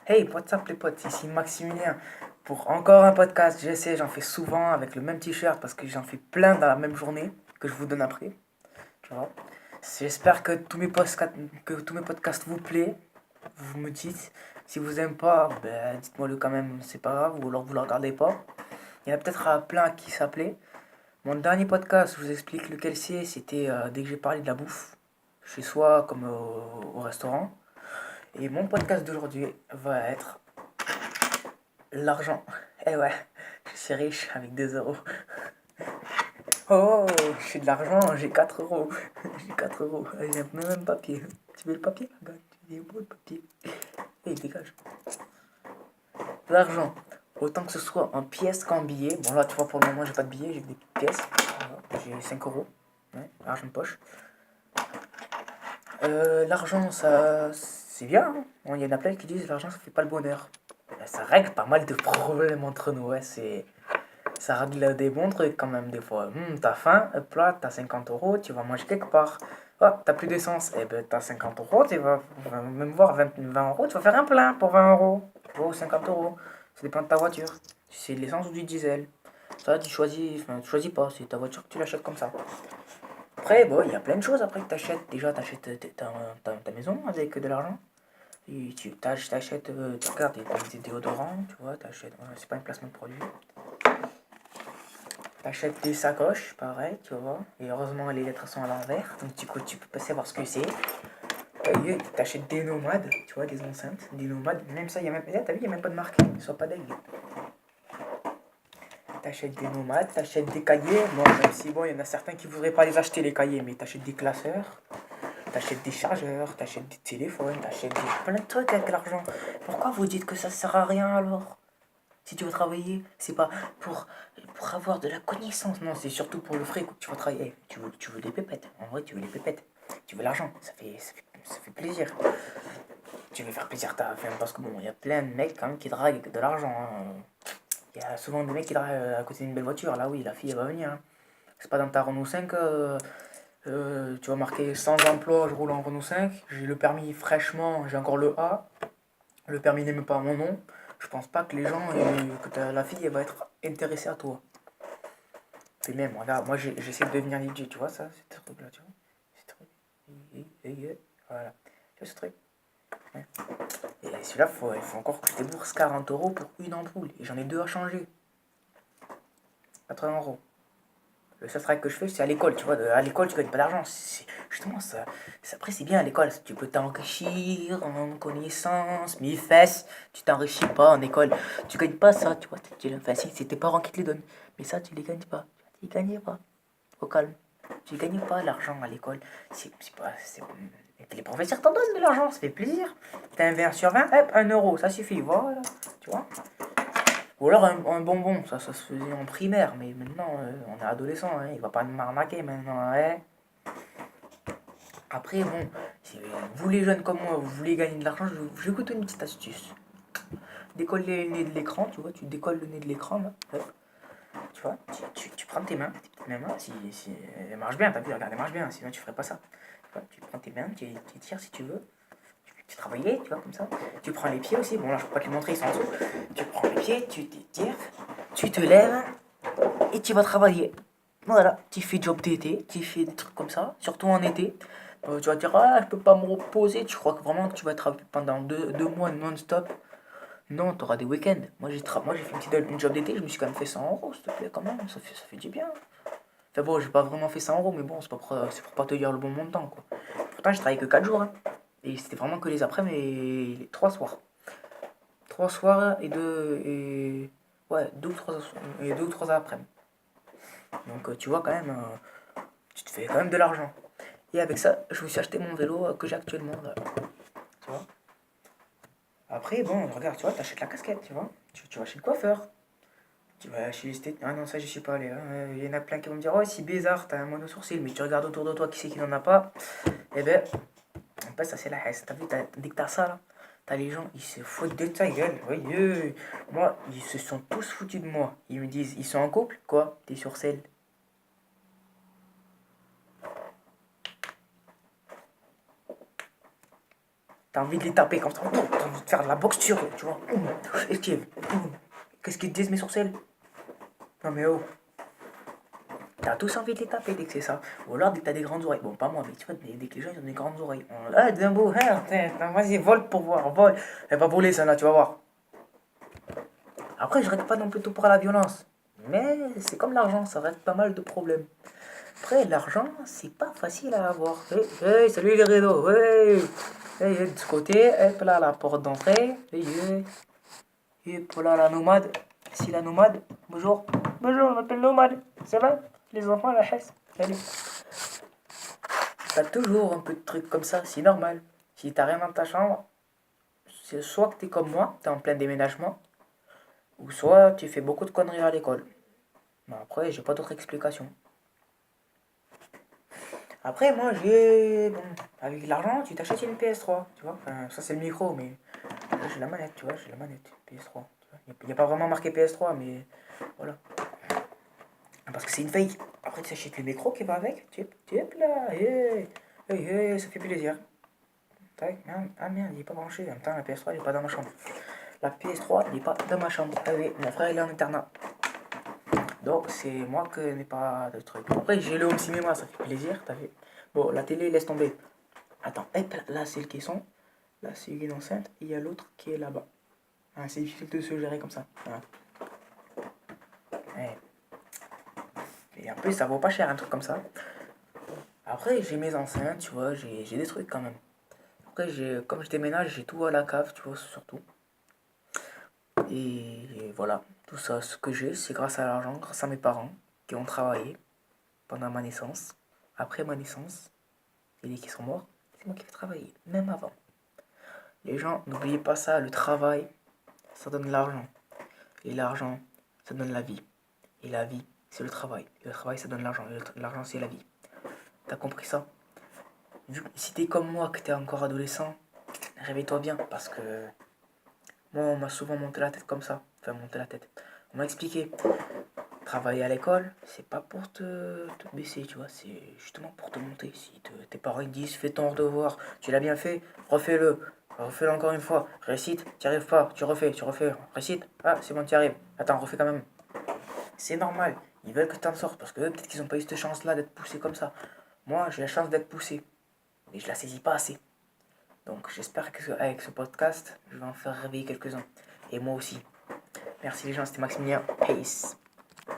Hey, what's up les potes, ici Maximilien pour encore un podcast. Je sais, j'en fais souvent avec le même t-shirt parce que j'en fais plein dans la même journée que je vous donne après. Tu vois. J'espère que tous mes podcasts vous plaisent. Vous me dites. Si vous aimez pas, ben, dites-moi-le quand même, c'est pas grave, ou alors vous le regardez pas. Il y en a peut-être plein qui s'appelaient. Mon dernier podcast, je vous explique lequel c'est. C'était dès que j'ai parlé de la bouffe, chez soi comme au restaurant. Et mon podcast d'aujourd'hui va être l'argent. Eh ouais, je suis riche avec 2 euros. Oh, j'ai de l'argent, j'ai 4 euros. J'ai 4 euros. J'ai même un papier. Tu veux le papier? Regarde, tu veux le papier? Et dégage. L'argent. Autant que ce soit en pièces qu'en billets. Bon, là, tu vois, pour le moment, j'ai pas de billets, j'ai des petites pièces. Voilà. J'ai 5 euros. Ouais, argent de poche. L'argent, ça, c'est bien, hein. Bon, il y en a plein qui disent l'argent, ça fait pas le bonheur. Ben, ça règle pas mal de problèmes entre nous, ouais. Ça règle des bons trucs quand même, des fois. T'as faim, hop là, t'as 50 euros, tu vas manger quelque part. Oh, t'as plus d'essence, eh ben t'as 50 euros, tu vas même voir 20 euros, tu vas faire un plein pour 20 euros. Ou 50 euros. Ça dépend de ta voiture. Si c'est de l'essence ou du diesel. Ça, tu choisis pas, c'est ta voiture que tu l'achètes comme ça. Après, bon, il y a plein de choses après que t'achètes. Déjà, t'achètes ta maison avec de l'argent. Et t'achètes, tu regardes, des déodorants, tu vois, c'est pas un placement de produit. T'achètes des sacoches, pareil, tu vois. Et heureusement, les lettres sont à l'envers. Donc, tu peux pas savoir ce que c'est. T'achètes des nomades, tu vois, des enceintes. Des nomades. Même ça, t'as vu, il n'y a même pas de marque. Sois pas dingue. T'achètes des nomades, t'achètes des cahiers. Bon, même si, bon, il y en a certains qui voudraient pas les acheter, les cahiers. Mais t'achètes des classeurs. T'achètes des chargeurs. T'achètes des téléphones. Plein de trucs avec l'argent. Pourquoi vous dites que ça sert à rien alors? Si tu veux travailler, c'est pas pour, pour avoir de la connaissance. Non, c'est surtout pour le fric que tu vas travailler. Tu veux des pépettes. En vrai, tu veux des pépettes. Tu veux l'argent. Ça fait plaisir. Tu veux faire plaisir parce que bon, il y a plein de mecs quand même qui draguent avec de l'argent, hein. Il y a souvent des mecs qui draguent à côté d'une belle voiture. Là, oui, la fille, elle va venir, hein. C'est pas dans ta Renault 5, tu vas marquer sans emploi, je roule en Renault 5. J'ai le permis fraîchement, j'ai encore le A. Le permis n'est même pas à mon nom. Je pense pas que les gens, la fille, elle va être intéressée à toi. Et même, regarde, moi j'essaie de devenir DJ, tu vois ça, ce truc-là, tu vois. Ce truc. Voilà. Tu vois ce truc. Ouais. Et celui-là, il faut encore que je débourse 40 euros pour une ampoule. Et j'en ai deux à changer. 80 euros. Le seul travail que je fais, c'est à l'école, tu vois. À l'école, tu gagnes pas d'argent. Justement, après, c'est bien à l'école. Tu peux t'enrichir en connaissances, mille fesses. Tu t'enrichis pas en école. Tu gagnes pas ça, tu vois. Enfin, si, c'est tes parents qui te les donnent. Mais ça, tu les gagnes pas. Tu les gagnes pas. Au calme. Tu gagnes pas l'argent à l'école. C'est pas. Les professeurs t'en donnent de l'argent, ça fait plaisir. T'as un verre sur 20, hop, 1 euro, ça suffit, voilà. Tu vois. Ou alors un bonbon, ça se faisait en primaire, mais maintenant on est adolescent, hein, il va pas m'arnaquer maintenant, hein. Après, bon, si vous les jeunes comme moi, vous voulez gagner de l'argent, je vais vous donner une petite astuce. Décolle le nez de l'écran, tu vois, tu décolles le nez de l'écran, là, hop, tu vois, tu prends tes mains, si elles marchent bien, t'as vu, regarde, elles marchent bien, sinon tu ferais pas ça. Tu vois, tu prends tes mains, tu tires si tu veux, tu travailles, tu vois, comme ça. Tu prends les pieds aussi, bon là je peux pas te le montrer, ils sont en dessous. Tu prends les pieds, tu t'étires, tu te lèves, et tu vas travailler. Voilà, tu fais job d'été, tu fais des trucs comme ça, surtout en été. Tu vas te dire, ah, je peux pas me reposer. Tu crois que vraiment que tu vas travailler pendant deux mois non-stop? Non, tu auras des week-ends. Moi, j'ai fait une job d'été, je me suis quand même fait 100 euros, s'il te plaît, quand même. Ça fait du bien. Enfin bon, j'ai pas vraiment fait 100 euros, mais bon, c'est pour pas te dire le bon montant, quoi. Pourtant, j'ai travaillé que 4 jours, hein. Et c'était vraiment que les après, mais les 3 soirs. 3 soirs et deux. Et, ouais, 2 ou 3 après. Donc tu vois quand même, tu te fais quand même de l'argent. Et avec ça, je me suis acheté mon vélo que j'ai actuellement. Là. Tu vois. Après, bon, regarde, tu vois, t'achètes la casquette, tu vois. Tu vas chez le coiffeur. Tu vas chez l'esthétique. Ah non, ça, je suis pas allé, hein. Il y en a plein qui vont me dire, oh, c'est bizarre, t'as un mono sourcil. Mais tu regardes autour de toi qui c'est qui n'en a pas. Eh ben, en fait, ça, c'est la haine. T'as vu, dès que t'as ça, là, t'as les gens, ils se foutent de ta gueule. Oui, moi, ils se sont tous foutus de moi. Ils me disent, ils sont en couple? Quoi? T'es sur selle. T'as envie de les taper comme ça. T'as envie de faire de la boxe sur eux, tu vois. Esquive. Qu'est-ce qu'ils te disent, mes sourcils? Non, mais oh. T'as tous envie de les taper dès que c'est ça. Ou alors dès que t'as des grandes oreilles. Bon, pas moi, mais tu vois, dès que les gens ils ont des grandes oreilles. Ah, Dumbo, hein, vas-y, vole pour voir, vole. Elle va voler, ça là, tu vas voir. Après, je règle pas non plus tout pour la violence. Mais c'est comme l'argent, ça règle pas mal de problèmes. Après, l'argent, c'est pas facile à avoir. Hey, salut les rideaux. Hey, hey, de ce côté, hop là, la porte d'entrée. Et hop là, la nomade. Ici, la nomade. Bonjour. Bonjour, on m'appelle nomade. Ça va? Les enfants, la chasse. Salut. T'as toujours un peu de trucs comme ça, c'est normal. Si t'as rien dans ta chambre, c'est soit que t'es comme moi, t'es en plein déménagement, ou soit tu fais beaucoup de conneries à l'école. Mais après, j'ai pas d'autre explication. Après, moi, bon, avec l'argent, tu t'achètes une PS3, tu vois. Enfin, ça, c'est le micro, mais là, j'ai la manette, tu vois, j'ai la manette PS3. Il n'y a pas vraiment marqué PS3, mais voilà. Parce que c'est une fake. Après, tu achètes le micro qui va avec, tu hop là, ça fait plaisir. Tac, ah merde, il est pas branché. En même temps, la PS3, il est pas dans ma chambre. La PS3, il est pas dans ma chambre. Ah oui, mon frère, il est en internat. Donc, c'est moi que n'ai pas de truc. Après, j'ai le home cinéma, ça fait plaisir, t'as vu. Bon, la télé, laisse tomber. Attends, hop, là, c'est le caisson. Là, c'est une enceinte. Et il y a l'autre qui est là-bas. Ah, c'est difficile de se gérer comme ça. Voilà. Et en plus, ça vaut pas cher, un truc comme ça. Après, j'ai mes enceintes, tu vois, j'ai des trucs quand même. Après, comme je déménage, j'ai tout à la cave, tu vois, surtout. Et voilà, tout ça, ce que j'ai, c'est grâce à l'argent, grâce à mes parents qui ont travaillé pendant ma naissance, après ma naissance, et les qui sont morts, c'est moi qui ai travaillé, même avant. Les gens, n'oubliez pas ça, le travail, ça donne l'argent. Et l'argent, ça donne la vie. Et la vie, c'est le travail. Et le travail, ça donne l'argent. Et l'argent, c'est la vie. T'as compris ça? Si t'es comme moi, que t'es encore adolescent, réveille-toi bien, parce que moi, on m'a souvent monté la tête comme ça. Enfin, monté la tête. On m'a expliqué. Travailler à l'école, c'est pas pour te baisser, tu vois, c'est justement pour te monter. Si tes parents ils disent fais ton devoir, tu l'as bien fait, refais-le, refais-le encore une fois, récite, tu n'y arrives pas, tu refais, récite, ah c'est bon, tu y arrives, attends, refais quand même. C'est normal, ils veulent que tu t'en sortes parce que peut-être qu'ils n'ont pas eu cette chance-là d'être poussés comme ça. Moi, j'ai la chance d'être poussé, mais je la saisis pas assez. Donc j'espère qu'avec ce podcast, je vais en faire réveiller quelques-uns. Et moi aussi. Merci les gens, c'était Maximilien. Peace.